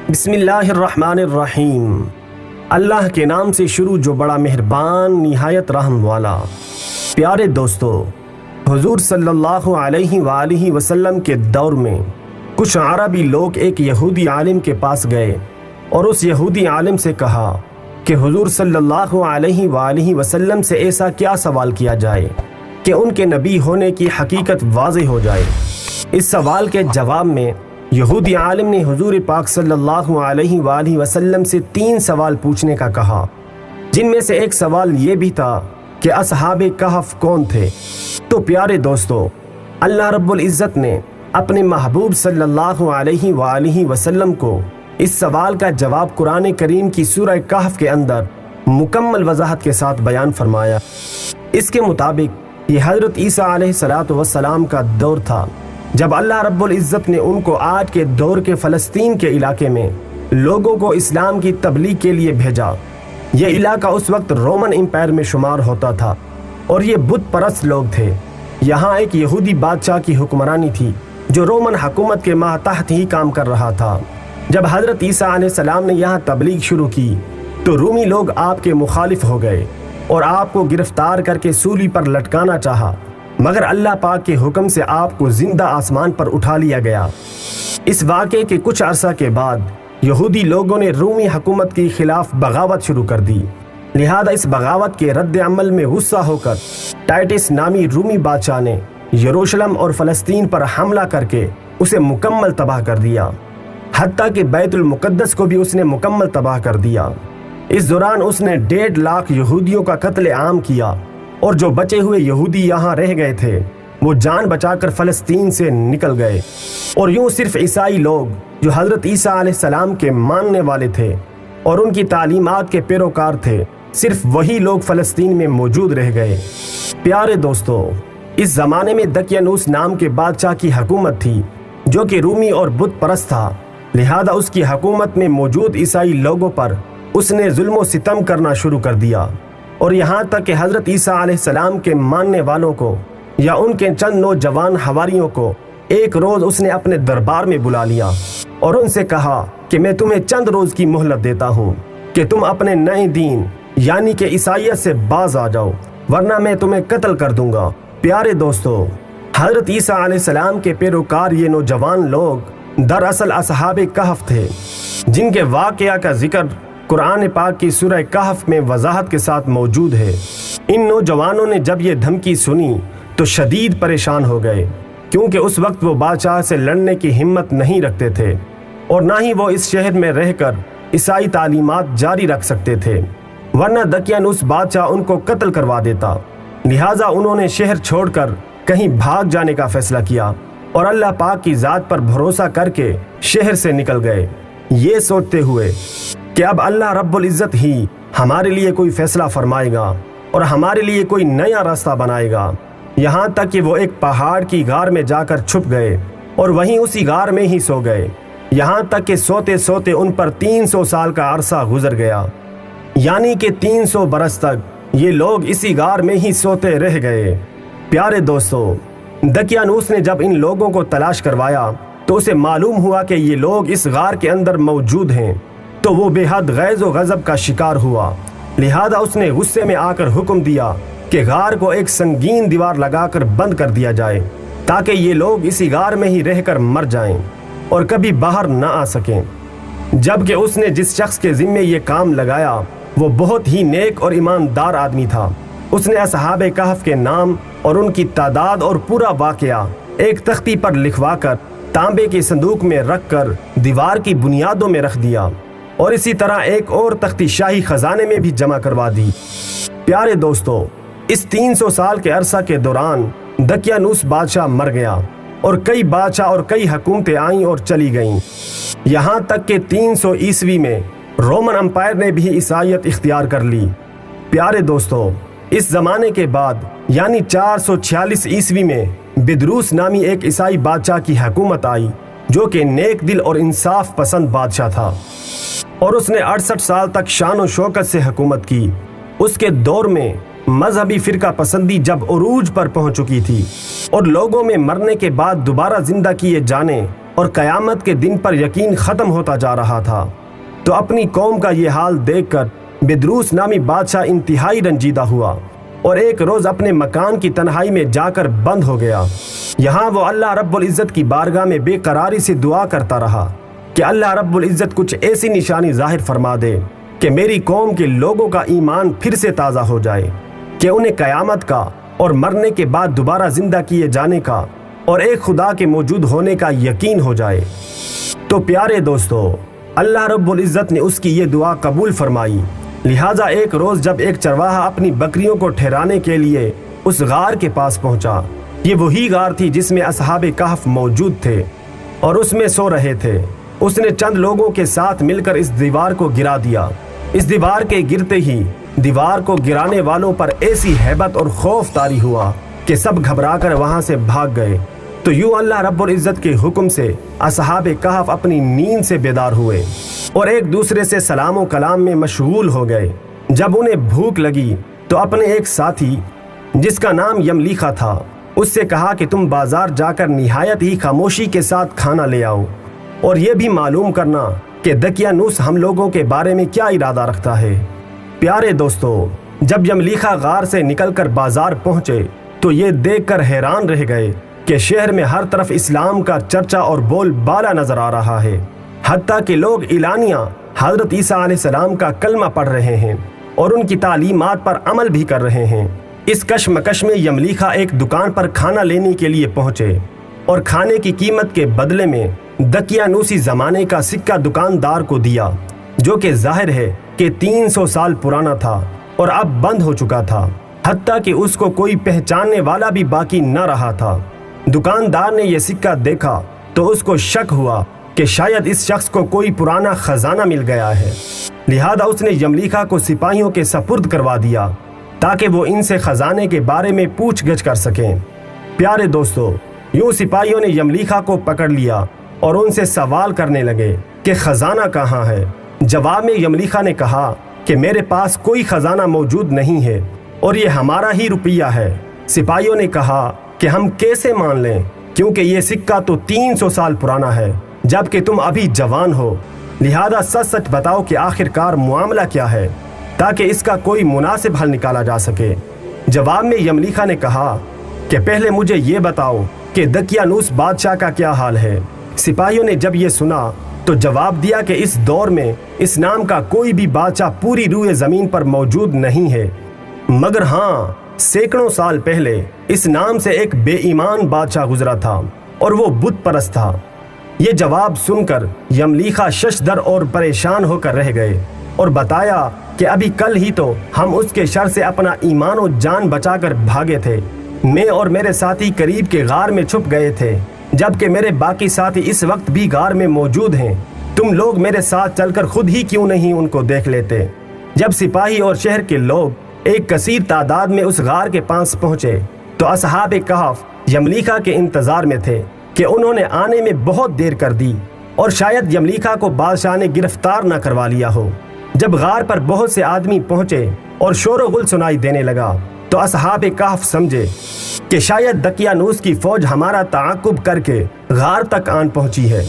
بسم اللہ الرحمن الرحیم۔ اللہ کے نام سے شروع جو بڑا مہربان نہایت رحم والا۔ پیارے دوستو، حضور صلی اللہ علیہ وآلہ وسلم کے دور میں کچھ عربی لوگ ایک یہودی عالم کے پاس گئے اور اس یہودی عالم سے کہا کہ حضور صلی اللہ علیہ وآلہ وسلم سے ایسا کیا سوال کیا جائے کہ ان کے نبی ہونے کی حقیقت واضح ہو جائے۔ اس سوال کے جواب میں یہودی عالم نے حضور پاک صلی اللہ علیہ وآلہ وسلم سے 3 سوال پوچھنے کا کہا، جن میں سے ایک سوال یہ بھی تھا کہ اصحاب کہف کون تھے۔ تو پیارے دوستو، اللہ رب العزت نے اپنے محبوب صلی اللہ علیہ وآلہ وسلم کو اس سوال کا جواب قرآن کریم کی سورہ کہف کے اندر مکمل وضاحت کے ساتھ بیان فرمایا۔ اس کے مطابق یہ حضرت عیسیٰ علیہ السلام کا دور تھا جب اللہ رب العزت نے ان کو آج کے دور کے فلسطین کے علاقے میں لوگوں کو اسلام کی تبلیغ کے لیے بھیجا۔ یہ علاقہ اس وقت رومن امپائر میں شمار ہوتا تھا اور یہ بت پرست لوگ تھے۔ یہاں ایک یہودی بادشاہ کی حکمرانی تھی جو رومن حکومت کے ماتحت ہی کام کر رہا تھا۔ جب حضرت عیسیٰ علیہ السلام نے یہاں تبلیغ شروع کی تو رومی لوگ آپ کے مخالف ہو گئے اور آپ کو گرفتار کر کے سولی پر لٹکانا چاہا، مگر اللہ پاک کے حکم سے آپ کو زندہ آسمان پر اٹھا لیا گیا۔ اس واقعے کے کچھ عرصہ کے بعد یہودی لوگوں نے رومی حکومت کے خلاف بغاوت شروع کر دی، لہذا اس بغاوت کے رد عمل میں غصہ ہو کر ٹائٹس نامی رومی بادشاہ نے یروشلم اور فلسطین پر حملہ کر کے اسے مکمل تباہ کر دیا، حتیٰ کہ بیت المقدس کو بھی اس نے مکمل تباہ کر دیا۔ اس دوران اس نے 1.5 لاکھ یہودیوں کا قتل عام کیا اور جو بچے ہوئے یہودی یہاں رہ گئے تھے وہ جان بچا کر فلسطین سے نکل گئے، اور یوں صرف عیسائی لوگ جو حضرت عیسیٰ علیہ السلام کے ماننے والے تھے اور ان کی تعلیمات کے پیروکار تھے، صرف وہی لوگ فلسطین میں موجود رہ گئے۔ پیارے دوستو، اس زمانے میں دقیانوس نام کے بادشاہ کی حکومت تھی جو کہ رومی اور بت پرست تھا، لہذا اس کی حکومت میں موجود عیسائی لوگوں پر اس نے ظلم و ستم کرنا شروع کر دیا، اور یہاں تک کہ حضرت عیسیٰ علیہ السلام کے ماننے والوں کو یا ان کے چند نوجوان حواریوں کو ایک روز اس نے اپنے دربار میں بلا لیا اور ان سے کہا کہ میں تمہیں چند روز کی مہلت دیتا ہوں کہ تم اپنے نئے دین یعنی کہ عیسائیت سے باز آ جاؤ، ورنہ میں تمہیں قتل کر دوں گا۔ پیارے دوستو، حضرت عیسیٰ علیہ السلام کے پیروکار یہ نوجوان لوگ دراصل اصحاب کہف تھے، جن کے واقعہ کا ذکر قرآن پاک کی سورہ کہف میں وضاحت کے ساتھ موجود ہے۔ ان نوجوانوں نے جب یہ دھمکی سنی تو شدید پریشان ہو گئے، کیونکہ اس وقت وہ بادشاہ سے لڑنے کی ہمت نہیں رکھتے تھے اور نہ ہی وہ اس شہر میں رہ کر عیسائی تعلیمات جاری رکھ سکتے تھے، ورنہ دقیانوس بادشاہ ان کو قتل کروا دیتا۔ لہٰذا انہوں نے شہر چھوڑ کر کہیں بھاگ جانے کا فیصلہ کیا اور اللہ پاک کی ذات پر بھروسہ کر کے شہر سے نکل گئے، یہ سوچتے ہوئے کہ اب اللہ رب العزت ہی ہمارے لیے کوئی فیصلہ فرمائے گا اور ہمارے لیے کوئی نیا راستہ بنائے گا۔ یہاں تک کہ وہ ایک پہاڑ کی غار میں جا کر چھپ گئے اور وہیں اسی غار میں ہی سو گئے، یہاں تک کہ سوتے سوتے ان پر 300 سال کا عرصہ گزر گیا، یعنی کہ 300 برس تک یہ لوگ اسی غار میں ہی سوتے رہ گئے۔ پیارے دوستو، دقیانوس نے جب ان لوگوں کو تلاش کروایا تو اسے معلوم ہوا کہ یہ لوگ اس غار کے اندر موجود ہیں، تو وہ بے حد غیظ و غضب کا شکار ہوا، لہذا اس نے غصے میں آ کر حکم دیا کہ غار کو ایک سنگین دیوار لگا کر بند کر دیا جائے تاکہ یہ لوگ اسی غار میں ہی رہ کر مر جائیں اور کبھی باہر نہ آ سکیں۔ جبکہ اس نے جس شخص کے ذمے یہ کام لگایا وہ بہت ہی نیک اور ایماندار آدمی تھا۔ اس نے اصحاب کہف کے نام اور ان کی تعداد اور پورا واقعہ ایک تختی پر لکھوا کر تانبے کے صندوق میں رکھ کر دیوار کی بنیادوں میں رکھ دیا، اور اسی طرح ایک اور تختی شاہی خزانے میں بھی جمع کروا دی۔ پیارے دوستو، اس 300 سال کے عرصہ کے دوران دقیانوس بادشاہ مر گیا اور کئی بادشاہ اور کئی حکومتیں آئیں اور چلی گئیں، یہاں تک کہ 300 عیسوی میں رومن امپائر نے بھی عیسائیت اختیار کر لی۔ پیارے دوستو، اس زمانے کے بعد یعنی 446 عیسوی میں بدروس نامی ایک عیسائی بادشاہ کی حکومت آئی جو کہ نیک دل اور انصاف پسند بادشاہ تھا، اور اس نے 68 سال تک شان و شوکت سے حکومت کی۔ اس کے دور میں مذہبی فرقہ پسندی جب عروج پر پہنچ چکی تھی اور لوگوں میں مرنے کے بعد دوبارہ زندہ کیے جانے اور قیامت کے دن پر یقین ختم ہوتا جا رہا تھا۔ تو اپنی قوم کا یہ حال دیکھ کر بدروس نامی بادشاہ انتہائی رنجیدہ ہوا اور ایک روز اپنے مکان کی تنہائی میں جا کر بند ہو گیا۔ یہاں وہ اللہ رب العزت کی بارگاہ میں بے قراری سے دعا کرتا رہا کہ اللہ رب العزت کچھ ایسی نشانی ظاہر فرما دے کہ میری قوم کے لوگوں کا ایمان پھر سے تازہ ہو جائے، کہ انہیں قیامت کا اور مرنے کے بعد دوبارہ زندہ کیے جانے کا اور ایک خدا کے موجود ہونے کا یقین ہو جائے۔ تو پیارے دوستو، اللہ رب العزت نے اس کی یہ دعا قبول فرمائی۔ لہٰذا ایک روز جب ایک چرواہا اپنی بکریوں کو ٹھہرانے کے لیے اس غار کے پاس پہنچا، یہ وہی غار تھی جس میں اصحاب کہف موجود تھے اور اس میں سو رہے تھے، اس نے چند لوگوں کے ساتھ مل کر اس دیوار کو گرا دیا۔ اس دیوار کے گرتے ہی دیوار کو گرانے والوں پر ایسی ہیبت اور خوف طاری ہوا کہ سب گھبرا کر وہاں سے بھاگ گئے۔ تو یوں اللہ رب العزت کے حکم سے اصحاب کہف اپنی نیند سے بیدار ہوئے اور ایک دوسرے سے سلام و کلام میں مشغول ہو گئے۔ جب انہیں بھوک لگی تو اپنے ایک ساتھی جس کا نام یملیخا تھا اس سے کہا کہ تم بازار جا کر نہایت ہی خاموشی کے ساتھ کھانا لے آؤ اور یہ بھی معلوم کرنا کہ دقیانوس ہم لوگوں کے بارے میں کیا ارادہ رکھتا ہے۔ پیارے دوستو، جب یملیخا غار سے نکل کر بازار پہنچے تو یہ دیکھ کر حیران رہ گئے کہ شہر میں ہر طرف اسلام کا چرچا اور بول بالا نظر آ رہا ہے، حتیٰ کہ لوگ اعلانیہ حضرت عیسیٰ علیہ السلام کا کلمہ پڑھ رہے ہیں اور ان کی تعلیمات پر عمل بھی کر رہے ہیں۔ اس کشمکش میں یملیخا ایک دکان پر کھانا لینے کے لیے پہنچے اور کھانے کی قیمت کے بدلے میں دقیانوسی زمانے کا سکہ دکاندار کو دیا، جو کہ ظاہر ہے کہ 300 سال پرانا تھا اور اب بند ہو چکا تھا، حتیٰ کہ اس کو کوئی پہچاننے والا بھی باقی نہ رہا تھا۔ دکاندار نے یہ سکہ دیکھا تو اس کو شک ہوا کہ شاید اس شخص کو کوئی پرانا خزانہ مل گیا ہے، لہذا اس نے یملیخا کو سپاہیوں کے سپرد کروا دیا تاکہ وہ ان سے خزانے کے بارے میں پوچھ گچھ کر سکیں۔ پیارے دوستو، یوں سپاہیوں نے یملیخا کو پکڑ لیا اور ان سے سوال کرنے لگے کہ خزانہ کہاں ہے۔ جواب میں یملیخا نے کہا کہ میرے پاس کوئی خزانہ موجود نہیں ہے اور یہ ہمارا ہی روپیہ ہے۔ سپاہیوں نے کہا کہ ہم کیسے مان لیں، کیونکہ یہ سکہ تو 300 سال پرانا ہے جبکہ تم ابھی جوان ہو، لہذا سچ سچ بتاؤ کہ آخرکار معاملہ کیا ہے تاکہ اس کا کوئی مناسب حل نکالا جا سکے۔ جواب میں یملیخا نے کہا کہ پہلے مجھے یہ بتاؤ کہ دقیانوس بادشاہ کا کیا حال ہے۔ سپاہیوں نے جب یہ سنا تو جواب دیا کہ اس دور میں اس نام کا کوئی بھی بادشاہ پوری روئے زمین پر موجود نہیں ہے، مگر ہاں سینکڑوں سال پہلے اس نام سے ایک بے ایمان بادشاہ گزرا تھا اور وہ بت پرست تھا۔ یہ جواب سن کر یملیخا ششدر اور پریشان ہو کر رہ گئے اور بتایا کہ ابھی کل ہی تو ہم اس کے شر سے اپنا ایمان و جان بچا کر بھاگے تھے، میں اور میرے ساتھی قریب کے غار میں چھپ گئے تھے جبکہ میرے باقی ساتھی اس وقت بھی غار میں موجود ہیں۔ تم لوگ میرے ساتھ چل کر خود ہی کیوں نہیں ان کو دیکھ لیتے؟ جب سپاہی اور شہر کے لوگ ایک کثیر تعداد میں اس غار کے پاس پہنچے تو اصحاب کہف یملیخا کے انتظار میں تھے کہ انہوں نے آنے میں بہت دیر کر دی اور شاید یملیخا کو بادشاہ نے گرفتار نہ کروا لیا ہو۔ جب غار پر بہت سے آدمی پہنچے اور شور و غل سنائی دینے لگا تو اصحاب کہف سمجھے کہ شاید دقیانوس کی فوج ہمارا تعاقب کر کے غار تک آن پہنچی ہے،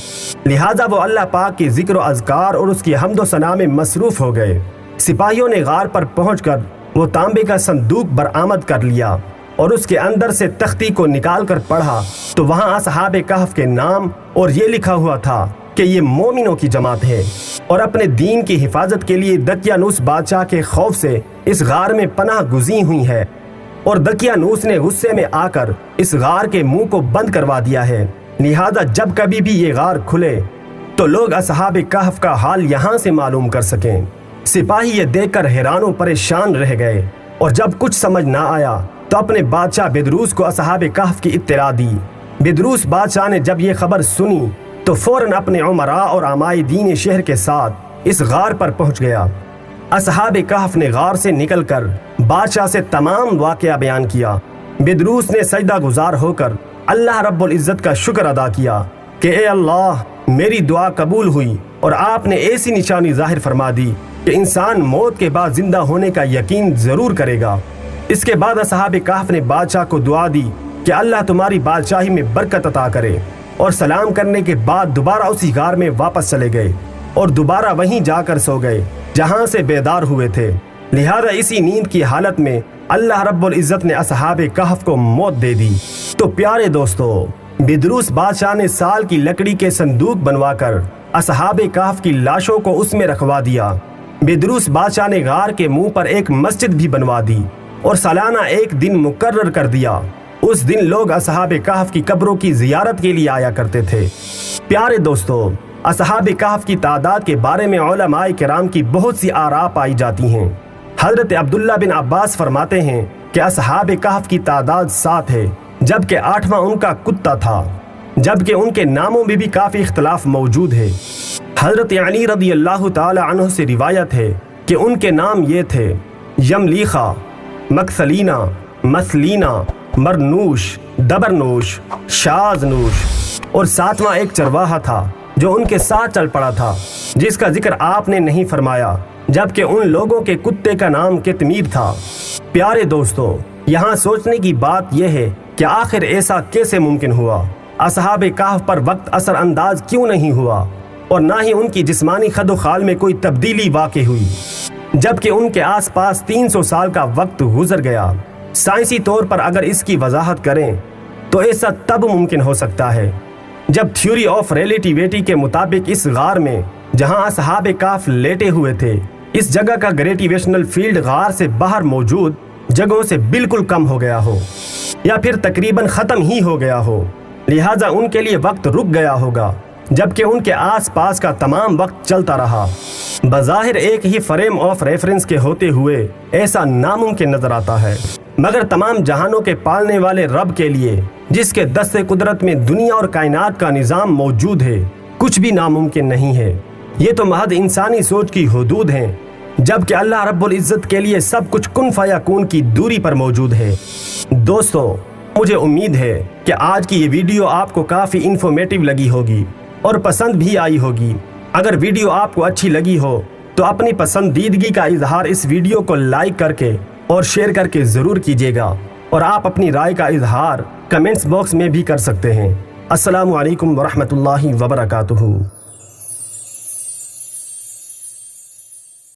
لہٰذا وہ اللہ پاک کی ذکر و اذکار اور اس کی حمد و ثنا میں مصروف ہو گئے۔ سپاہیوں نے غار پر پہنچ کر وہ تانبے کا صندوق برآمد کر لیا اور اس کے اندر سے تختی کو نکال کر پڑھا تو وہاں اصحاب کہف کے نام اور یہ لکھا ہوا تھا کہ یہ مومنوں کی جماعت ہے اور اپنے دین کی حفاظت کے لیے دقیانوس بادشاہ کے خوف سے اس غار میں پناہ گزین ہوئی ہے، اور دقیانوس نے غصے میں آ کر اس غار کے منہ کو بند کروا دیا ہے، لہذا جب کبھی بھی یہ غار کھلے تو لوگ اصحاب کہف کا حال یہاں سے معلوم کر سکیں۔ سپاہی یہ دیکھ کر حیران و پریشان رہ گئے اور جب کچھ سمجھ نہ آیا تو اپنے بادشاہ بدروس کو اصحاب کہف کی اطلاع دی۔ بدروس بادشاہ نے جب یہ خبر سنی تو فوراً اپنے عمراء اور عمائدین شہر کے ساتھ اس غار پر پہنچ گیا۔ اصحاب کہف نے غار سے نکل کر بادشاہ سے تمام واقعہ بیان کیا۔ بدروس نے سجدہ گزار ہو کر اللہ رب العزت کا شکر ادا کیا کہ اے اللہ، میری دعا قبول ہوئی اور آپ نے ایسی نشانی ظاہر فرما دی کہ انسان موت کے بعد زندہ ہونے کا یقین ضرور کرے گا۔ اس کے بعد اصحاب کہف نے بادشاہ کو دعا دی کہ اللہ تمہاری بادشاہی میں برکت عطا کرے اور سلام کرنے کے بعد دوبارہ اسی غار میں واپس چلے گئے اور دوبارہ وہیں جا کر سو گئے جہاں سے بیدار ہوئے تھے۔ لہذا اسی نیند کی حالت میں اللہ رب العزت نے اصحاب کہف کو موت دے دی۔ تو پیارے دوستو، بدروس بادشاہ نے سال کی لکڑی کے صندوق بنوا کر اصحاب کہف کی لاشوں کو اس میں رکھوا دیا۔ بدروس بادشاہ نے غار کے منہ پر ایک مسجد بھی بنوا دی اور سالانہ ایک دن مقرر کر دیا۔ اس دن لوگ اصحاب کہف کی قبروں کی زیارت کے لیے آیا کرتے تھے۔ پیارے دوستو، اصحاب کہف کی تعداد کے بارے میں علماء کرام کی بہت سی آراء پائی جاتی ہیں۔ حضرت عبداللہ بن عباس فرماتے ہیں کہ اصحاب کہف کی تعداد 7 ہے، جبکہ 8واں ان کا کتا تھا، جبکہ ان کے ناموں میں بھی کافی اختلاف موجود ہے۔ حضرت علی رضی اللہ تعالی عنہ سے روایت ہے کہ ان کے نام یہ تھے: یملیخہ، مکثلینہ، مثلینہ، مرنوش، دبرنوش، شازنوش۔ اور 7واں ایک چرواہا تھا جو ان کے ساتھ چل پڑا تھا، جس کا ذکر آپ نے نہیں فرمایا، جبکہ ان لوگوں کے کتے کا نام کتمیر تھا۔ پیارے دوستو، یہاں سوچنے کی بات یہ ہے کہ آخر ایسا کیسے ممکن ہوا؟ اصحاب کہف پر وقت اثر انداز کیوں نہیں ہوا، اور نہ ہی ان کی جسمانی خد و خال میں کوئی تبدیلی واقع ہوئی، جبکہ ان کے آس پاس 300 سال کا وقت گزر گیا؟ سائنسی طور پر اگر اس کی وضاحت کریں تو ایسا تب ممکن ہو سکتا ہے جب تھیوری آف ریلیٹیویٹی کے مطابق اس غار میں جہاں اصحاب کہف لیٹے ہوئے تھے، اس جگہ کا گریویٹیشنل فیلڈ غار سے باہر موجود جگہوں سے بالکل کم ہو گیا ہو، یا پھر تقریباً ختم ہی ہو گیا ہو۔ لہٰذا ان کے لیے وقت رک گیا ہوگا، جبکہ ان کے آس پاس کا تمام وقت چلتا رہا۔ بظاہر ایک ہی فریم آف ریفرنس کے ہوتے ہوئے ایسا ناممکن نظر آتا ہے، مگر تمام جہانوں کے پالنے والے رب کے لیے، جس کے دست قدرت میں دنیا اور کائنات کا نظام موجود ہے، کچھ بھی ناممکن نہیں ہے۔ یہ تو محض انسانی سوچ کی حدود ہیں، جبکہ اللہ رب العزت کے لیے سب کچھ کن فیکون کی دوری پر موجود ہے۔ دوستو، مجھے امید ہے کہ آج کی یہ ویڈیو آپ کو کافی انفارمیٹیو لگی ہوگی اور پسند بھی آئی ہوگی۔ اگر ویڈیو آپ کو اچھی لگی ہو تو اپنی پسندیدگی کا اظہار اس ویڈیو کو لائک کر کے اور شیئر کر کے ضرور کیجیے گا، اور آپ اپنی رائے کا اظہار کمنٹس باکس میں بھی کر سکتے ہیں۔ السلام علیکم ورحمۃ اللہ وبرکاتہ۔